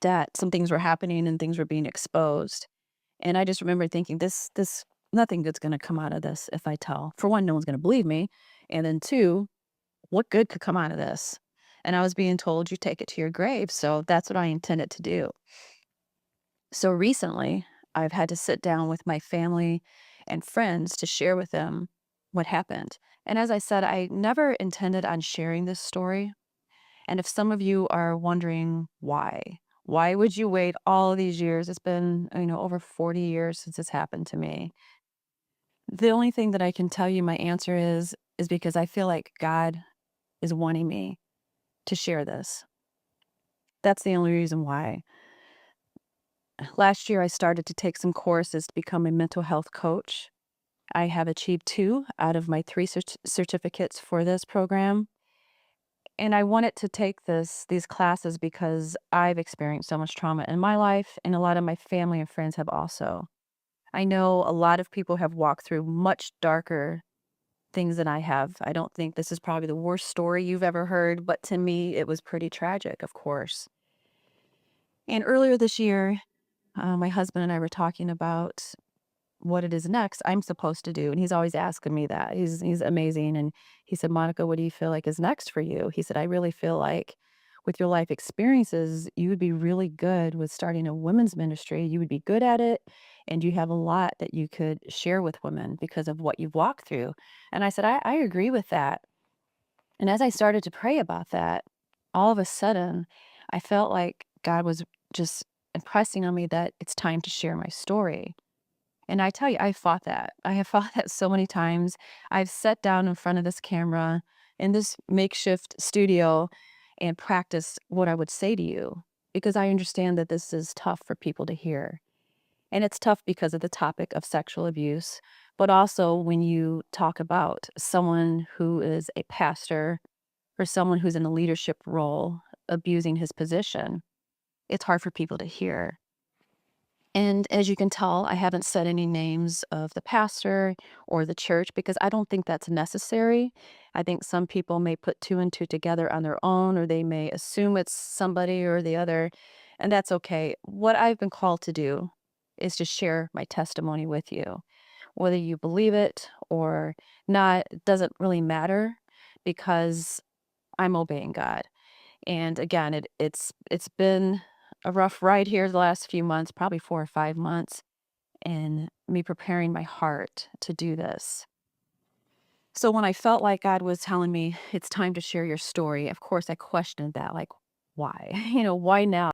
that some things were happening and things were being exposed. And I just remember thinking, this nothing good's gonna come out of this if I tell. For one, no one's gonna believe me. And then two, what good could come out of this? And I was being told you take it to your grave. So that's what I intended to do. So recently, I've had to sit down with my family and friends to share with them what happened. And as I said, I never intended on sharing this story. And if some of you are wondering why would you wait all of these years? It's been, over 40 years since this happened to me. The only thing that I can tell you my answer is because I feel like God is wanting me to share this. That's the only reason why. Last year, I started to take some courses to become a mental health coach. I have achieved two out of my three certificates for this program. And I wanted to take these classes because I've experienced so much trauma in my life, and a lot of my family and friends have also. I know a lot of people have walked through much darker things than I have. I don't think this is probably the worst story you've ever heard, but to me, it was pretty tragic, of course. And earlier this year, my husband and I were talking about what it is next I'm supposed to do, and he's always asking me that. He's amazing, and he said, "Monica, what do you feel like is next for you?" He said, "I really feel like with your life experiences, you would be really good with starting a women's ministry. You would be good at it, and you have a lot that you could share with women because of what you've walked through." And I said, "I agree with that." And as I started to pray about that, all of a sudden, I felt like God was just impressing on me that it's time to share my story. And I tell you, I fought that. I have fought that so many times. I've sat down in front of this camera in this makeshift studio and practiced what I would say to you because I understand that this is tough for people to hear. And it's tough because of the topic of sexual abuse, but also when you talk about someone who is a pastor or someone who's in a leadership role abusing his position, it's hard for people to hear. And as you can tell, I haven't said any names of the pastor or the church because I don't think that's necessary. I think some people may put two and two together on their own, or they may assume it's somebody or the other, and that's okay. What I've been called to do is to share my testimony with you. Whether you believe it or not, it doesn't really matter because I'm obeying God. And again, it's been a rough ride here the last few months, probably 4 or 5 months, and me preparing my heart to do this. So when I felt like God was telling me, "It's time to share your story," of course, I questioned that, like, "Why?" Why now?